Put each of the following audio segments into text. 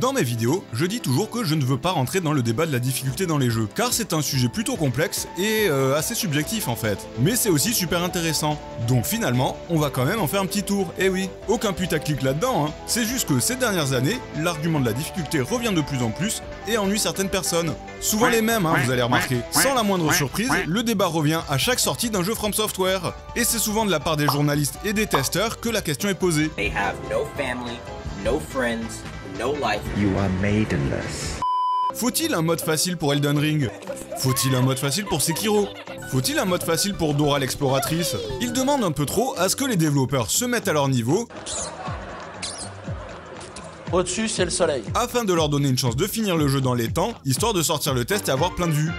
Dans mes vidéos, je dis toujours que je ne veux pas rentrer dans le débat de la difficulté dans les jeux, car c'est un sujet plutôt complexe et assez subjectif en fait. Mais c'est aussi super intéressant. Donc finalement, on va quand même en faire un petit tour, eh oui. Aucun putaclic là-dedans, hein. C'est juste que ces dernières années, l'argument de la difficulté revient de plus en plus et ennuie certaines personnes. Souvent les mêmes, hein, vous allez remarquer. Sans la moindre surprise, le débat revient à chaque sortie d'un jeu From Software. Et c'est souvent de la part des journalistes et des testeurs que la question est posée. They have no family, no friends, no life. You are maidenless. Faut-il un mode facile pour Elden Ring? Faut-il un mode facile pour Sekiro? Faut-il un mode facile pour Dora l'exploratrice? Ils demandent un peu trop à ce que les développeurs se mettent à leur niveau Au-dessus, c'est le soleil. afin de leur donner une chance de finir le jeu dans les temps, histoire de sortir le test et avoir plein de vues.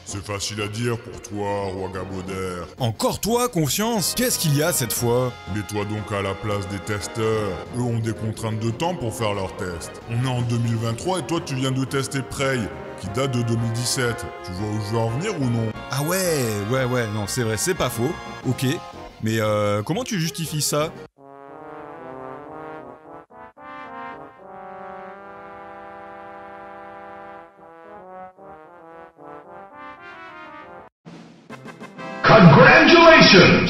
C'est facile à dire pour toi, roi Gaboder. Encore toi, confiance? Qu'est-ce qu'il y a cette fois? Mets-toi donc à la place des testeurs. Eux ont des contraintes de temps pour faire leurs tests. On est en 2023 et toi tu viens de tester Prey, qui date de 2017. Tu vois où je veux en venir ou non? Ah ouais, non, c'est vrai, c'est pas faux. Ok, mais comment tu justifies ça? Congratulations!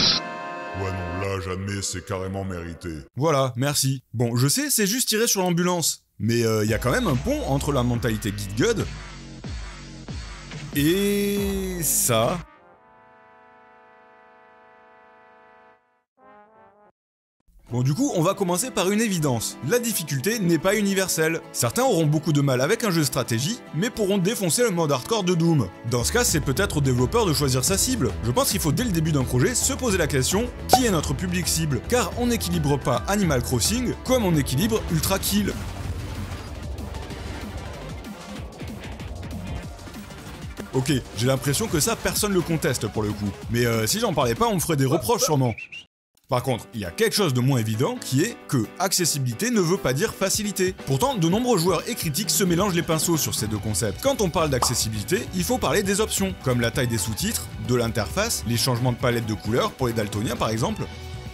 Ouais non, là j'admets, c'est carrément mérité. Voilà, merci. Bon, je sais, c'est juste tiré sur l'ambulance. Mais y a quand même un pont entre la mentalité Git God et ça. Bon du coup, on va commencer par une évidence. La difficulté n'est pas universelle. Certains auront beaucoup de mal avec un jeu de stratégie, mais pourront défoncer le mode hardcore de Doom. Dans ce cas, c'est peut-être au développeur de choisir sa cible. Je pense qu'il faut dès le début d'un projet se poser la question, qui est notre public cible? Car on n'équilibre pas Animal Crossing comme on équilibre Ultra Kill. Ok, j'ai l'impression que ça, personne le conteste pour le coup. Mais si j'en parlais pas, on me ferait des reproches sûrement. Par contre, il y a quelque chose de moins évident qui est que accessibilité ne veut pas dire facilité. Pourtant, de nombreux joueurs et critiques se mélangent les pinceaux sur ces deux concepts. Quand on parle d'accessibilité, il faut parler des options, comme la taille des sous-titres, de l'interface, les changements de palette de couleurs pour les daltoniens par exemple,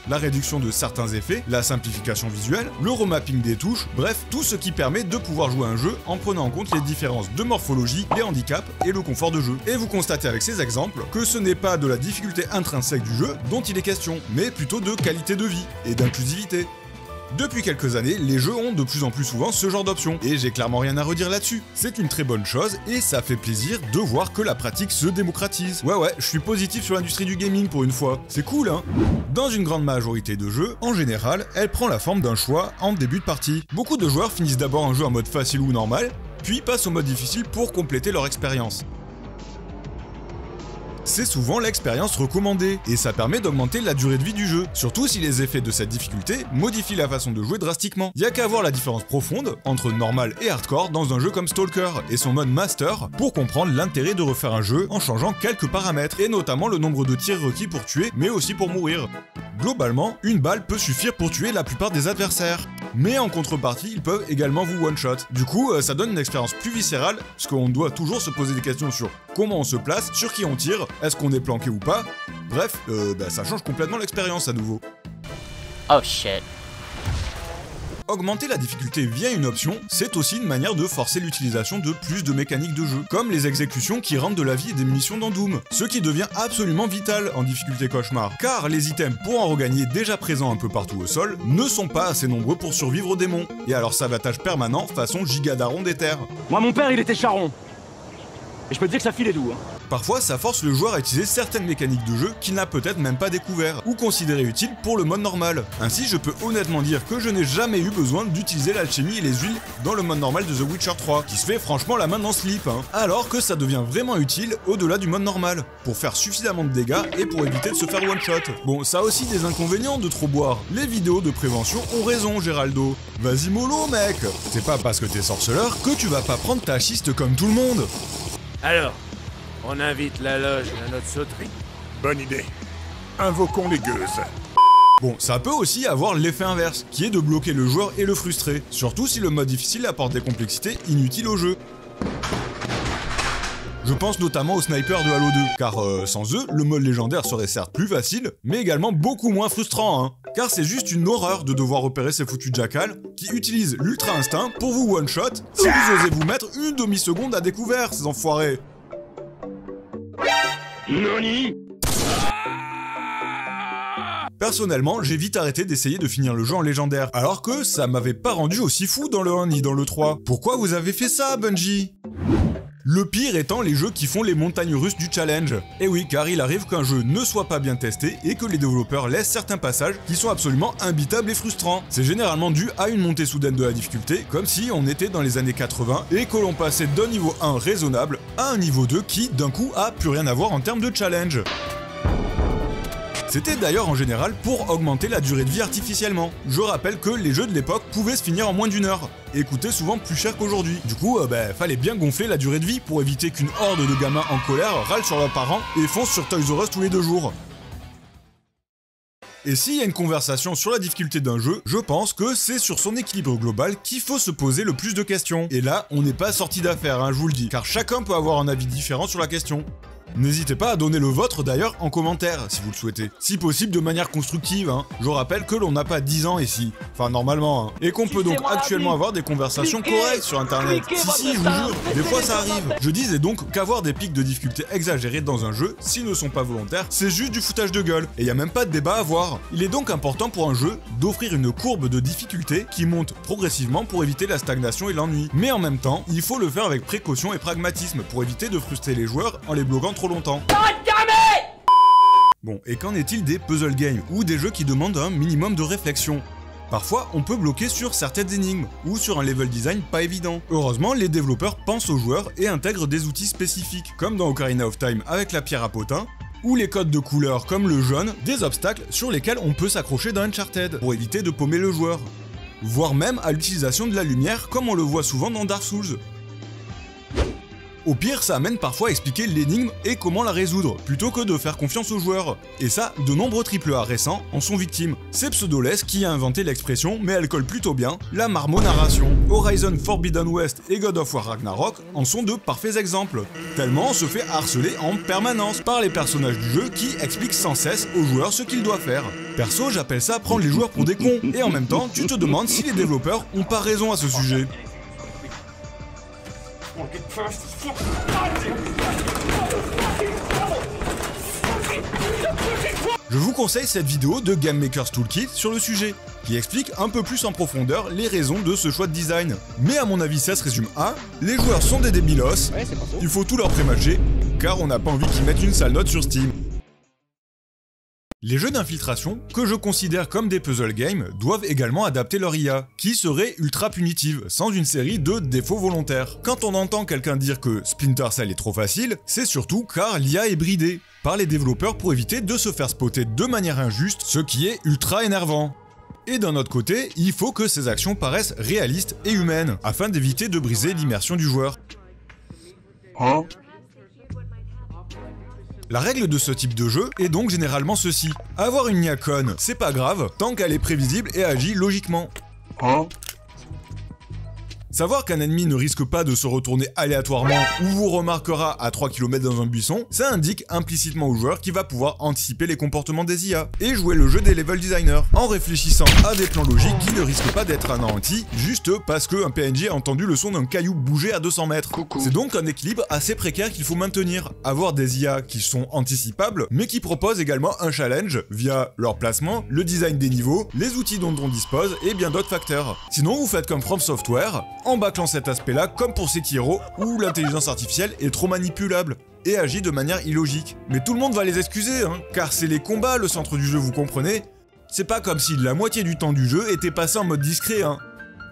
la réduction de certains effets, la simplification visuelle, le remapping des touches, bref, tout ce qui permet de pouvoir jouer un jeu en prenant en compte les différences de morphologie, les handicaps et le confort de jeu. Et vous constatez avec ces exemples que ce n'est pas de la difficulté intrinsèque du jeu dont il est question, mais plutôt de qualité de vie et d'inclusivité. Depuis quelques années, les jeux ont de plus en plus souvent ce genre d'options, et j'ai clairement rien à redire là-dessus. C'est une très bonne chose, et ça fait plaisir de voir que la pratique se démocratise. Ouais, je suis positif sur l'industrie du gaming pour une fois, c'est cool hein. Dans une grande majorité de jeux, en général, elle prend la forme d'un choix en début de partie. Beaucoup de joueurs finissent d'abord un jeu en mode facile ou normal, puis passent au mode difficile pour compléter leur expérience. C'est souvent l'expérience recommandée, et ça permet d'augmenter la durée de vie du jeu, surtout si les effets de cette difficulté modifient la façon de jouer drastiquement. Y a qu'à voir la différence profonde entre normal et hardcore dans un jeu comme Stalker et son mode master pour comprendre l'intérêt de refaire un jeu en changeant quelques paramètres, et notamment le nombre de tirs requis pour tuer, mais aussi pour mourir. Globalement, une balle peut suffire pour tuer la plupart des adversaires, mais en contrepartie, ils peuvent également vous one-shot. Du coup, ça donne une expérience plus viscérale, parce qu'on doit toujours se poser des questions sur comment on se place, sur qui on tire, est-ce qu'on est planqué ou pas. Bref, ça change complètement l'expérience à nouveau. Oh shit. Augmenter la difficulté via une option, c'est aussi une manière de forcer l'utilisation de plus de mécaniques de jeu, comme les exécutions qui rendent de la vie et des munitions dans Doom, ce qui devient absolument vital en difficulté cauchemar, car les items pour en regagner déjà présents un peu partout au sol ne sont pas assez nombreux pour survivre aux démons, et alors sabotage permanent façon gigadaron des terres. Moi, mon père, il était charron. Et je peux te dire que ça filait doux, hein. Parfois, ça force le joueur à utiliser certaines mécaniques de jeu qu'il n'a peut-être même pas découvert, ou considérées utiles pour le mode normal. Ainsi, je peux honnêtement dire que je n'ai jamais eu besoin d'utiliser l'alchimie et les huiles dans le mode normal de The Witcher 3, qui se fait franchement la main dans Sleep, hein. Alors que ça devient vraiment utile au-delà du mode normal, pour faire suffisamment de dégâts et pour éviter de se faire one-shot. Bon, ça a aussi des inconvénients de trop boire. Les vidéos de prévention ont raison, Géraldo. Vas-y mollo, mec. C'est pas parce que t'es sorceleur que tu vas pas prendre ta schiste comme tout le monde. Alors, on invite la loge à notre sauterie. Bonne idée. Invoquons les gueuses. Bon, ça peut aussi avoir l'effet inverse, qui est de bloquer le joueur et le frustrer, surtout si le mode difficile apporte des complexités inutiles au jeu. Je pense notamment aux snipers de Halo 2, car sans eux, le mode légendaire serait certes plus facile, mais également beaucoup moins frustrant, hein. Car c'est juste une horreur de devoir repérer ces foutus jackals qui utilisent l'ultra instinct pour vous one-shot si vous osez vous mettre une demi-seconde à découvert, ces enfoirés. Personnellement, j'ai vite arrêté d'essayer de finir le jeu en légendaire, alors que ça m'avait pas rendu aussi fou dans le 1 ni dans le 3. Pourquoi vous avez fait ça, Bungie ? Le pire étant les jeux qui font les montagnes russes du challenge. Et oui, car il arrive qu'un jeu ne soit pas bien testé et que les développeurs laissent certains passages qui sont absolument imbitables et frustrants. C'est généralement dû à une montée soudaine de la difficulté, comme si on était dans les années 80 et que l'on passait d'un niveau 1 raisonnable à un niveau 2 qui, d'un coup, a plus rien à voir en termes de challenge. C'était d'ailleurs en général pour augmenter la durée de vie artificiellement. Je rappelle que les jeux de l'époque pouvaient se finir en moins d'1 heure, et coûtaient souvent plus cher qu'aujourd'hui. Du coup, fallait bien gonfler la durée de vie pour éviter qu'une horde de gamins en colère râle sur leurs parents et fonce sur Toys R Us tous les 2 jours. Et s'il y a une conversation sur la difficulté d'un jeu, je pense que c'est sur son équilibre global qu'il faut se poser le plus de questions. Et là, on n'est pas sorti d'affaire, hein, je vous le dis, car chacun peut avoir un avis différent sur la question. N'hésitez pas à donner le vôtre d'ailleurs en commentaire si vous le souhaitez. Si possible de manière constructive, hein. Je rappelle que l'on n'a pas 10 ans ici. Enfin normalement, hein. Et qu'on peut donc actuellement avoir des conversations correctes sur internet. Si, je vous jure, des fois ça arrive. Je disais donc qu'avoir des pics de difficulté exagérés dans un jeu, s'ils ne sont pas volontaires, c'est juste du foutage de gueule. Et y a même pas de débat à avoir. Il est donc important pour un jeu d'offrir une courbe de difficulté qui monte progressivement pour éviter la stagnation et l'ennui. Mais en même temps, il faut le faire avec précaution et pragmatisme pour éviter de frustrer les joueurs en les bloquant trop longtemps. Bon, et qu'en est-il des puzzle games, ou des jeux qui demandent un minimum de réflexion? Parfois, on peut bloquer sur certaines énigmes, ou sur un level design pas évident. Heureusement, les développeurs pensent aux joueurs et intègrent des outils spécifiques, comme dans Ocarina of Time avec la pierre à potin, ou les codes de couleurs comme le jaune, des obstacles sur lesquels on peut s'accrocher dans Uncharted, pour éviter de paumer le joueur. Voire même à l'utilisation de la lumière, comme on le voit souvent dans Dark Souls. Au pire, ça amène parfois à expliquer l'énigme et comment la résoudre, plutôt que de faire confiance aux joueurs. Et ça, de nombreux AAA récents en sont victimes. C'est Pseudoless qui a inventé l'expression, mais elle colle plutôt bien, la marmonarration. Horizon Forbidden West et God of War Ragnarok en sont de parfaits exemples. Tellement on se fait harceler en permanence par les personnages du jeu qui expliquent sans cesse aux joueurs ce qu'ils doivent faire. Perso, j'appelle ça prendre les joueurs pour des cons, et en même temps, tu te demandes si les développeurs ont pas raison à ce sujet. Je vous conseille cette vidéo de Game Maker's Toolkit sur le sujet, qui explique un peu plus en profondeur les raisons de ce choix de design. Mais à mon avis ça se résume à les joueurs sont des débilos, il faut tout leur prématcher, car on n'a pas envie qu'ils mettent une sale note sur Steam. Les jeux d'infiltration, que je considère comme des puzzle games, doivent également adapter leur IA, qui serait ultra punitive, sans une série de défauts volontaires. Quand on entend quelqu'un dire que Splinter Cell est trop facile, c'est surtout car l'IA est bridée par les développeurs pour éviter de se faire spotter de manière injuste, ce qui est ultra énervant. Et d'un autre côté, il faut que ces actions paraissent réalistes et humaines, afin d'éviter de briser l'immersion du joueur. La règle de ce type de jeu est donc généralement ceci. Avoir une IA conne, c'est pas grave, tant qu'elle est prévisible et agit logiquement. Savoir qu'un ennemi ne risque pas de se retourner aléatoirement ou vous remarquera à 3 km dans un buisson, ça indique implicitement au joueur qu'il va pouvoir anticiper les comportements des IA et jouer le jeu des level designers en réfléchissant à des plans logiques qui ne risquent pas d'être anéantis juste parce qu'un PNJ a entendu le son d'un caillou bouger à 200 mètres. C'est donc un équilibre assez précaire qu'il faut maintenir, avoir des IA qui sont anticipables mais qui proposent également un challenge via leur placement, le design des niveaux, les outils dont on dispose et bien d'autres facteurs. Sinon vous faites comme From Software, en bâclant cet aspect-là comme pour Sekiro, où l'intelligence artificielle est trop manipulable et agit de manière illogique. Mais tout le monde va les excuser, hein, car c'est les combats le centre du jeu, vous comprenez? C'est pas comme si la moitié du temps du jeu était passé en mode discret, hein.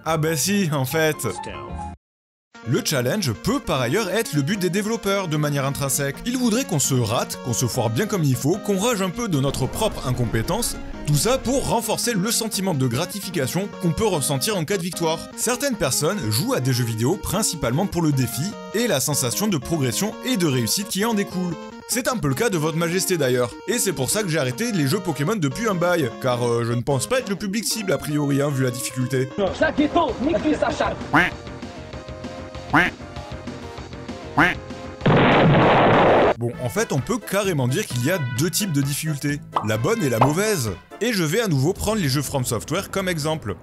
Ah bah si, en fait. Le challenge peut par ailleurs être le but des développeurs de manière intrinsèque. Ils voudraient qu'on se rate, qu'on se foire bien comme il faut, qu'on rage un peu de notre propre incompétence, tout ça pour renforcer le sentiment de gratification qu'on peut ressentir en cas de victoire. Certaines personnes jouent à des jeux vidéo principalement pour le défi et la sensation de progression et de réussite qui en découle. C'est un peu le cas de votre majesté d'ailleurs, et c'est pour ça que j'ai arrêté les jeux Pokémon depuis un bail, car je ne pense pas être le public cible a priori, hein, vu la difficulté. Bon, en fait, on peut carrément dire qu'il y a deux types de difficultés, la bonne et la mauvaise. Et je vais à nouveau prendre les jeux From Software comme exemple.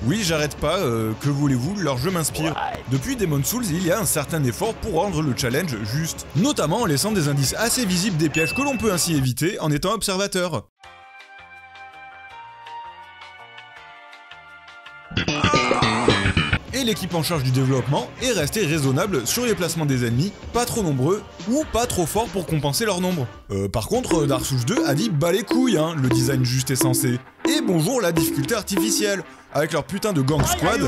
Oui, j'arrête pas, que voulez-vous, leur jeu m'inspire. Depuis Demon's Souls, il y a un certain effort pour rendre le challenge juste, notamment en laissant des indices assez visibles des pièges que l'on peut ainsi éviter en étant observateur. Et l'équipe en charge du développement est restée raisonnable sur les placements des ennemis, pas trop nombreux ou pas trop forts pour compenser leur nombre. Par contre, Dark Souls 2 a dit bah les couilles, hein, le design juste et sensé. Et bonjour la difficulté artificielle, avec leur putain de gang squad,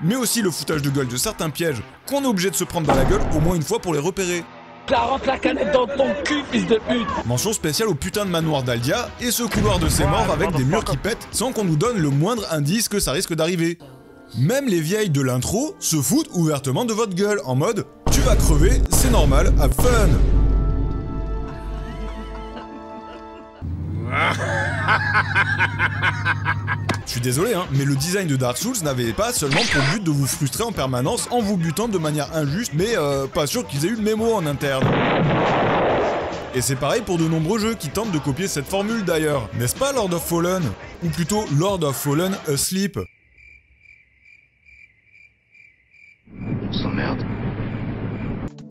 mais aussi le foutage de gueule de certains pièges qu'on est obligé de se prendre dans la gueule au moins une fois pour les repérer. Rentre la canette dans ton cul, fils de pute. Mention spéciale au putain de manoir d'Aldia et ce couloir de ses morts avec des murs qui pètent sans qu'on nous donne le moindre indice que ça risque d'arriver. Même les vieilles de l'intro se foutent ouvertement de votre gueule, en mode « Tu vas crever, c'est normal, have fun !» Je suis désolé, hein, mais le design de Dark Souls n'avait pas seulement pour but de vous frustrer en permanence en vous butant de manière injuste, mais pas sûr qu'ils aient eu le mémo en interne. Et c'est pareil pour de nombreux jeux qui tentent de copier cette formule d'ailleurs, n'est-ce pas Lord of Fallen? Ou plutôt Lord of Fallen Asleep.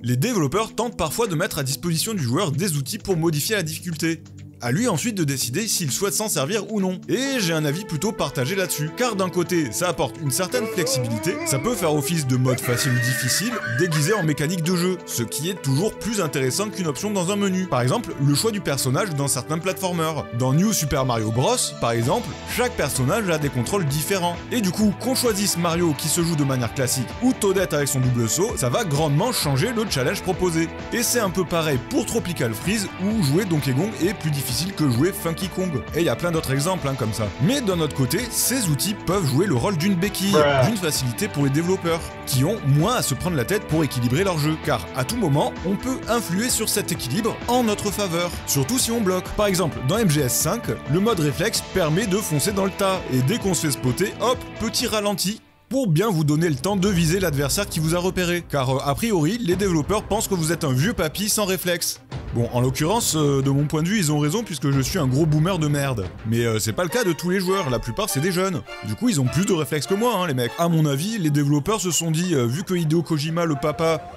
Les développeurs tentent parfois de mettre à disposition du joueur des outils pour modifier la difficulté. À lui ensuite de décider s'il souhaite s'en servir ou non. Et j'ai un avis plutôt partagé là-dessus, car d'un côté, ça apporte une certaine flexibilité, ça peut faire office de mode facile ou difficile, déguisé en mécanique de jeu, ce qui est toujours plus intéressant qu'une option dans un menu. Par exemple, le choix du personnage dans certains platformers. Dans New Super Mario Bros, par exemple, chaque personnage a des contrôles différents. Et du coup, qu'on choisisse Mario qui se joue de manière classique ou Toadette avec son double saut, ça va grandement changer le challenge proposé. Et c'est un peu pareil pour Tropical Freeze, où jouer Donkey Kong est plus difficile que jouer Funky Kong. Et il y a plein d'autres exemples comme ça. Mais d'un autre côté, ces outils peuvent jouer le rôle d'une béquille, d'une facilité pour les développeurs, qui ont moins à se prendre la tête pour équilibrer leur jeu. Car à tout moment, on peut influer sur cet équilibre en notre faveur, surtout si on bloque. Par exemple, dans MGS5, le mode réflexe permet de foncer dans le tas, et dès qu'on se fait spotter, hop, petit ralenti, pour bien vous donner le temps de viser l'adversaire qui vous a repéré. Car a priori, les développeurs pensent que vous êtes un vieux papy sans réflexe. Bon, en l'occurrence, de mon point de vue, ils ont raison puisque je suis un gros boomer de merde. Mais c'est pas le cas de tous les joueurs, la plupart c'est des jeunes. Du coup, ils ont plus de réflexes que moi, hein, les mecs. À mon avis, les développeurs se sont dit, vu que Hideo Kojima, le papa,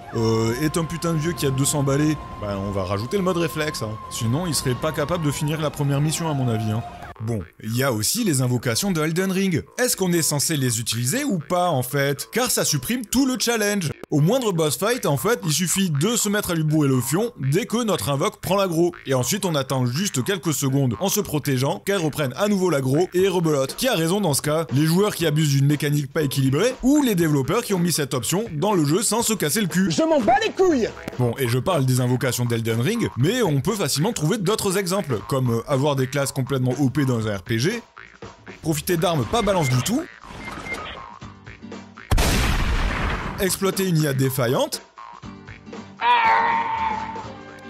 est un putain de vieux qui a 200 balais, bah on va rajouter le mode réflexe. Hein. Sinon, il serait pas capable de finir la première mission, à mon avis. Hein. Bon, il y a aussi les invocations de Elden Ring. Est-ce qu'on est censé les utiliser ou pas en fait? Car ça supprime tout le challenge. Au moindre boss fight, en fait, il suffit de se mettre à lui bourrer le fion dès que notre invoque prend l'aggro. Et ensuite, on attend juste quelques secondes en se protégeant qu'elle reprenne à nouveau l'aggro et rebelote. Qui a raison dans ce cas? Les joueurs qui abusent d'une mécanique pas équilibrée ou les développeurs qui ont mis cette option dans le jeu sans se casser le cul? Je m'en bats les couilles. Bon, et je parle des invocations d'Elden Ring, mais on peut facilement trouver d'autres exemples, comme avoir des classes complètement OP dans un RPG, profiter d'armes pas balance du tout, exploiter une IA défaillante.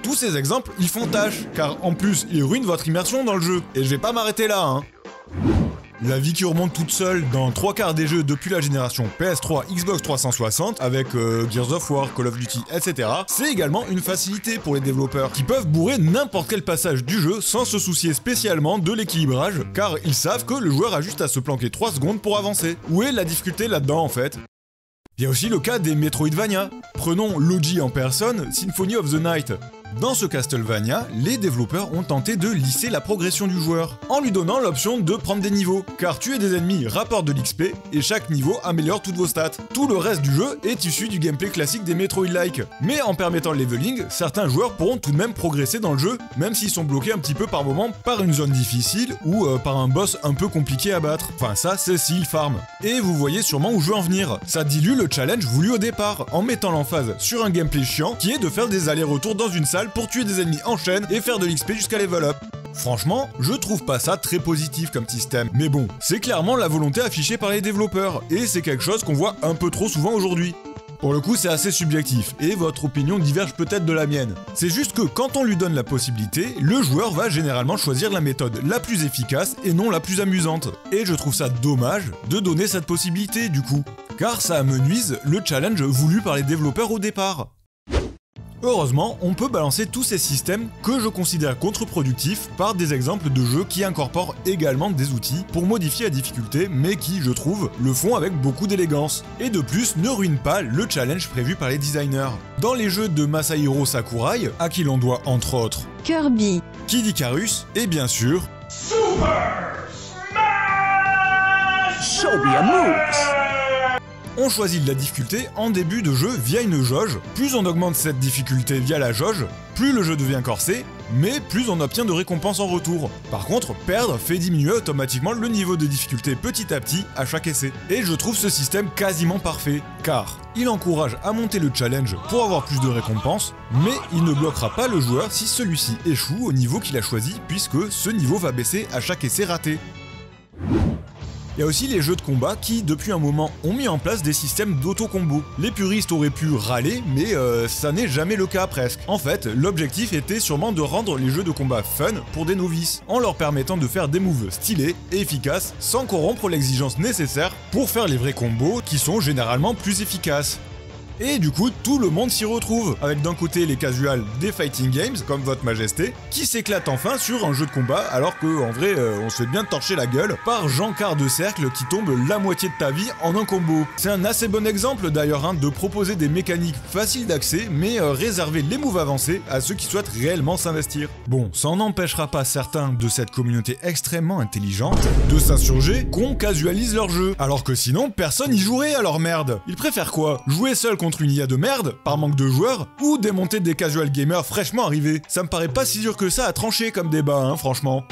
Tous ces exemples, ils font tâche, car en plus, ils ruinent votre immersion dans le jeu. Et je vais pas m'arrêter là, hein. La vie qui remonte toute seule dans 3/4 des jeux depuis la génération PS3, Xbox 360, avec Gears of War, Call of Duty, etc., c'est également une facilité pour les développeurs, qui peuvent bourrer n'importe quel passage du jeu sans se soucier spécialement de l'équilibrage, car ils savent que le joueur a juste à se planquer 3 secondes pour avancer. Où est la difficulté là-dedans en fait? Il y a aussi le cas des Metroidvania. Prenons Logi en personne, Symphony of the Night. Dans ce Castlevania, les développeurs ont tenté de lisser la progression du joueur, en lui donnant l'option de prendre des niveaux, car tuer des ennemis rapporte de l'XP, et chaque niveau améliore toutes vos stats. Tout le reste du jeu est issu du gameplay classique des Metroid-like, mais en permettant le leveling, certains joueurs pourront tout de même progresser dans le jeu, même s'ils sont bloqués un petit peu par moment par une zone difficile, ou par un boss un peu compliqué à battre. Enfin ça, c'est s'ils farment. Et vous voyez sûrement où je veux en venir. Ça dilue le challenge voulu au départ, en mettant l'emphase sur un gameplay chiant, qui est de faire des allers-retours dans une salle pour tuer des ennemis en chaîne et faire de l'XP jusqu'à level up. Franchement, je trouve pas ça très positif comme système. Mais bon, c'est clairement la volonté affichée par les développeurs, et c'est quelque chose qu'on voit un peu trop souvent aujourd'hui. Pour le coup, c'est assez subjectif, et votre opinion diverge peut-être de la mienne. C'est juste que quand on lui donne la possibilité, le joueur va généralement choisir la méthode la plus efficace et non la plus amusante. Et je trouve ça dommage de donner cette possibilité du coup, car ça amenuise le challenge voulu par les développeurs au départ. Heureusement, on peut balancer tous ces systèmes que je considère contre-productifs par des exemples de jeux qui incorporent également des outils pour modifier la difficulté, mais qui, je trouve, le font avec beaucoup d'élégance. Et de plus, ne ruinent pas le challenge prévu par les designers. Dans les jeux de Masahiro Sakurai, à qui l'on doit entre autres Kirby, Kid Icarus et bien sûr Show me your moves! on choisit de la difficulté en début de jeu via une jauge. Plus on augmente cette difficulté via la jauge, plus le jeu devient corsé, mais plus on obtient de récompenses en retour. Par contre, perdre fait diminuer automatiquement le niveau de difficulté petit à petit à chaque essai. Et je trouve ce système quasiment parfait, car il encourage à monter le challenge pour avoir plus de récompenses, mais il ne bloquera pas le joueur si celui-ci échoue au niveau qu'il a choisi, puisque ce niveau va baisser à chaque essai raté. Il y a aussi les jeux de combat qui, depuis un moment, ont mis en place des systèmes d'auto-combo. Les puristes auraient pu râler, mais ça n'est jamais le cas presque. En fait, l'objectif était sûrement de rendre les jeux de combat fun pour des novices, en leur permettant de faire des moves stylés et efficaces, sans corrompre l'exigence nécessaire pour faire les vrais combos qui sont généralement plus efficaces. Et du coup, tout le monde s'y retrouve, avec d'un côté les casuals des fighting games, comme Votre Majesté, qui s'éclatent enfin sur un jeu de combat, alors que en vrai, on se fait bien torcher la gueule par Jean quart de cercle qui tombe la moitié de ta vie en un combo. C'est un assez bon exemple d'ailleurs, de proposer des mécaniques faciles d'accès, mais réserver les moves avancés à ceux qui souhaitent réellement s'investir. Bon, ça n'empêchera pas certains de cette communauté extrêmement intelligente de s'insurger qu'on casualise leur jeu, alors que sinon, personne y jouerait à leur merde. Ils préfèrent quoi? Jouer seul contre une IA de merde, par manque de joueurs, ou démonter des casual gamers fraîchement arrivés? Ça me paraît pas si dur que ça à trancher comme débat, franchement.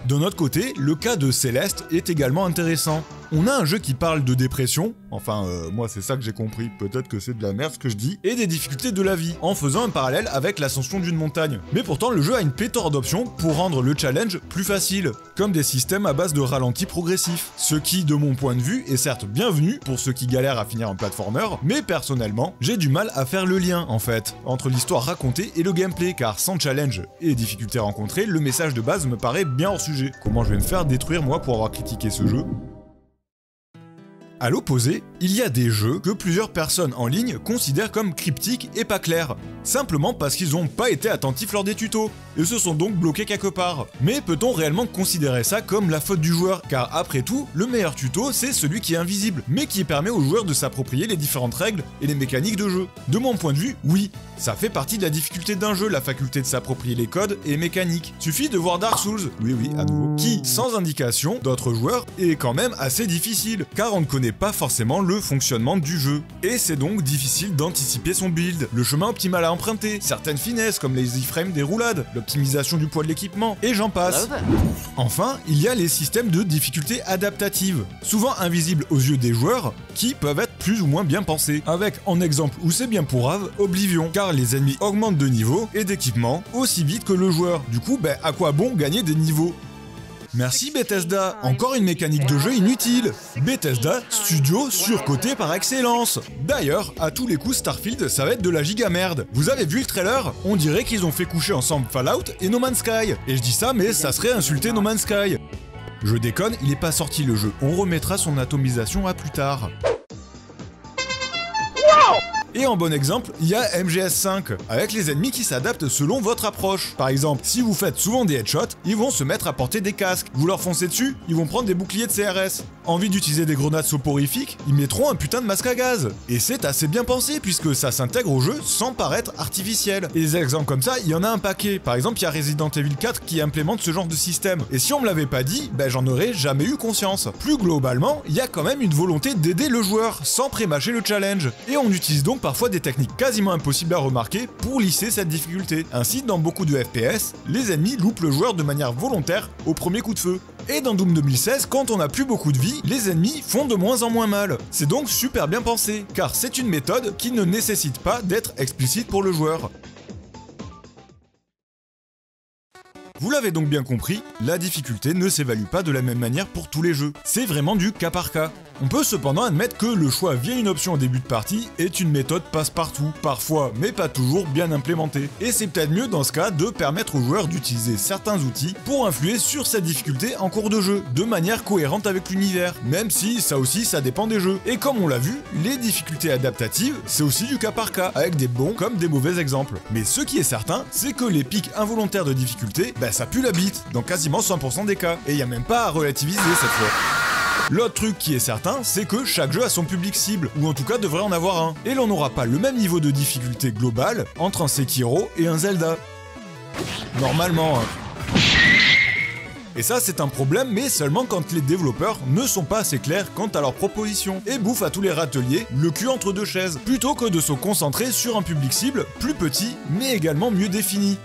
De notre côté, le cas de Céleste est également intéressant. On a un jeu qui parle de dépression, enfin moi c'est ça que j'ai compris, peut-être que c'est de la merde ce que je dis, et des difficultés de la vie, en faisant un parallèle avec l'ascension d'une montagne. Mais pourtant le jeu a une pléthore d'options pour rendre le challenge plus facile, comme des systèmes à base de ralenti progressif, ce qui de mon point de vue est certes bienvenu pour ceux qui galèrent à finir un platformer, mais personnellement j'ai du mal à faire le lien en fait, entre l'histoire racontée et le gameplay, car sans challenge et difficultés rencontrées, le message de base me paraît bien hors sujet. Comment je vais me faire détruire moi pour avoir critiqué ce jeu ? A l'opposé, il y a des jeux que plusieurs personnes en ligne considèrent comme cryptiques et pas clairs, simplement parce qu'ils n'ont pas été attentifs lors des tutos, et se sont donc bloqués quelque part. Mais peut-on réellement considérer ça comme la faute du joueur? Car après tout, le meilleur tuto c'est celui qui est invisible, mais qui permet aux joueurs de s'approprier les différentes règles et les mécaniques de jeu. De mon point de vue, oui, ça fait partie de la difficulté d'un jeu, la faculté de s'approprier les codes et mécaniques. Suffit de voir Dark Souls, oui, à nouveau, qui, sans indication d'autres joueurs, est quand même assez difficile, car on ne connaît pas forcément le fonctionnement du jeu. Et c'est donc difficile d'anticiper son build, le chemin optimal à emprunter, certaines finesses comme les iframes des roulades, l'optimisation du poids de l'équipement, et j'en passe. Enfin, il y a les systèmes de difficulté adaptative, souvent invisibles aux yeux des joueurs, qui peuvent être plus ou moins bien pensés, avec en exemple où c'est bien pourrave, Oblivion, car les ennemis augmentent de niveau et d'équipement aussi vite que le joueur. Du coup, à quoi bon gagner des niveaux ? Merci Bethesda, encore une mécanique de jeu inutile. Bethesda, studio surcoté par excellence. D'ailleurs, à tous les coups, Starfield, ça va être de la giga merde. Vous avez vu le trailer? On dirait qu'ils ont fait coucher ensemble Fallout et No Man's Sky. Et je dis ça, mais ça serait insulter No Man's Sky. Je déconne, il est pas sorti le jeu. On remettra son atomisation à plus tard. Et en bon exemple, il y a MGS5, avec les ennemis qui s'adaptent selon votre approche. Par exemple, si vous faites souvent des headshots, ils vont se mettre à porter des casques. Vous leur foncez dessus, ils vont prendre des boucliers de CRS. Envie d'utiliser des grenades soporifiques, ils mettront un putain de masque à gaz. Et c'est assez bien pensé, puisque ça s'intègre au jeu sans paraître artificiel. Et des exemples comme ça, il y en a un paquet. Par exemple, il y a Resident Evil 4 qui implémente ce genre de système. Et si on me l'avait pas dit, j'en aurais jamais eu conscience. Plus globalement, il y a quand même une volonté d'aider le joueur, sans prémâcher le challenge. Et on utilise donc parfois des techniques quasiment impossibles à remarquer pour lisser cette difficulté. Ainsi, dans beaucoup de FPS, les ennemis loupent le joueur de manière volontaire au premier coup de feu. Et dans Doom 2016, quand on n'a plus beaucoup de vie, les ennemis font de moins en moins mal. C'est donc super bien pensé, car c'est une méthode qui ne nécessite pas d'être explicite pour le joueur. Vous l'avez donc bien compris, la difficulté ne s'évalue pas de la même manière pour tous les jeux. C'est vraiment du cas par cas. On peut cependant admettre que le choix via une option au début de partie est une méthode passe-partout, parfois mais pas toujours bien implémentée. Et c'est peut-être mieux dans ce cas de permettre aux joueurs d'utiliser certains outils pour influer sur cette difficulté en cours de jeu, de manière cohérente avec l'univers, même si ça aussi ça dépend des jeux. Et comme on l'a vu, les difficultés adaptatives, c'est aussi du cas par cas, avec des bons comme des mauvais exemples. Mais ce qui est certain, c'est que les pics involontaires de difficulté, ça pue la bite, dans quasiment 100% des cas. Et y a même pas à relativiser cette fois. L'autre truc qui est certain, c'est que chaque jeu a son public cible, ou en tout cas devrait en avoir un. Et l'on n'aura pas le même niveau de difficulté global entre un Sekiro et un Zelda. Normalement, hein. Et ça c'est un problème, mais seulement quand les développeurs ne sont pas assez clairs quant à leurs propositions, et bouffent à tous les râteliers le cul entre deux chaises, plutôt que de se concentrer sur un public cible plus petit, mais également mieux défini.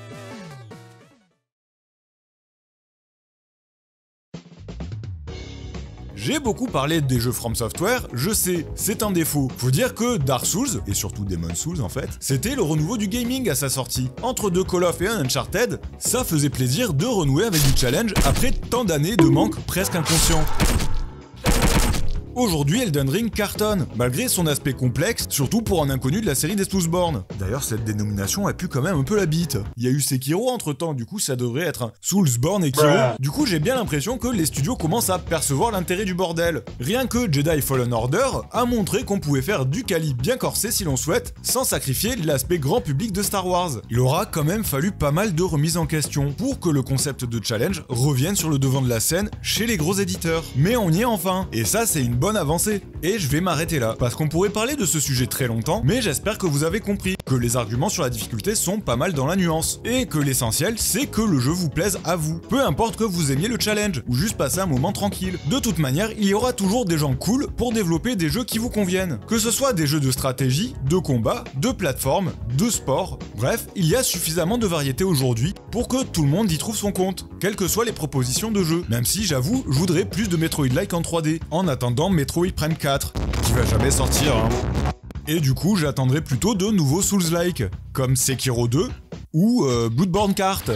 J'ai beaucoup parlé des jeux From Software, je sais, c'est un défaut. Faut dire que Dark Souls, et surtout Demon's Souls en fait, c'était le renouveau du gaming à sa sortie. Entre deux Call of et un Uncharted, ça faisait plaisir de renouer avec du challenge après tant d'années de manque presque inconscient. Aujourd'hui, Elden Ring cartonne, malgré son aspect complexe, surtout pour un inconnu de la série des Soulsborne. D'ailleurs, cette dénomination a pu quand même un peu la bite. Il y a eu Sekiro entre temps, du coup ça devrait être un Soulsborne et Kiro. Du coup, j'ai bien l'impression que les studios commencent à percevoir l'intérêt du bordel. Rien que Jedi Fallen Order a montré qu'on pouvait faire du quali bien corsé si l'on souhaite, sans sacrifier l'aspect grand public de Star Wars. Il aura quand même fallu pas mal de remises en question pour que le concept de challenge revienne sur le devant de la scène chez les gros éditeurs. Mais on y est enfin, et ça c'est une bonne avancée. Et je vais m'arrêter là, parce qu'on pourrait parler de ce sujet très longtemps, mais j'espère que vous avez compris que les arguments sur la difficulté sont pas mal dans la nuance, et que l'essentiel c'est que le jeu vous plaise à vous, peu importe que vous aimiez le challenge, ou juste passer un moment tranquille. De toute manière, il y aura toujours des gens cool pour développer des jeux qui vous conviennent, que ce soit des jeux de stratégie, de combat, de plateforme, de sport, bref, il y a suffisamment de variété aujourd'hui pour que tout le monde y trouve son compte, quelles que soient les propositions de jeux, même si j'avoue, je voudrais plus de Metroid-like en 3D, en attendant Metroid Prime 4, qui va jamais sortir, hein. Et du coup, j'attendrai plutôt de nouveaux Souls-like, comme Sekiro 2 ou Bloodborne Kart.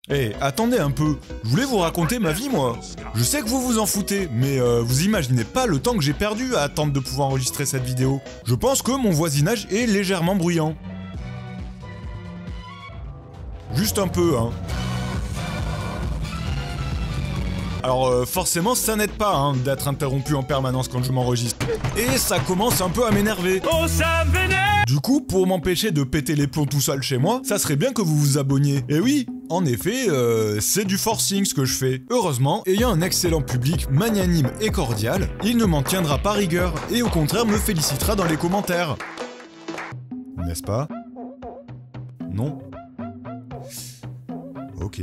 Eh, attendez un peu, je voulais vous raconter ma vie moi. Je sais que vous vous en foutez, mais vous imaginez pas le temps que j'ai perdu à attendre de pouvoir enregistrer cette vidéo. Je pense que mon voisinage est légèrement bruyant. Juste un peu, hein. Alors forcément ça n'aide pas hein, d'être interrompu en permanence quand je m'enregistre. Et ça commence un peu à m'énerver. Oh ça m'énerve. Du coup, pour m'empêcher de péter les plombs tout seul chez moi, ça serait bien que vous vous abonniez. Et oui, en effet, c'est du forcing ce que je fais. Heureusement, ayant un excellent public, magnanime et cordial, il ne m'en tiendra pas rigueur, et au contraire me félicitera dans les commentaires. N'est-ce pas? Non? Ok.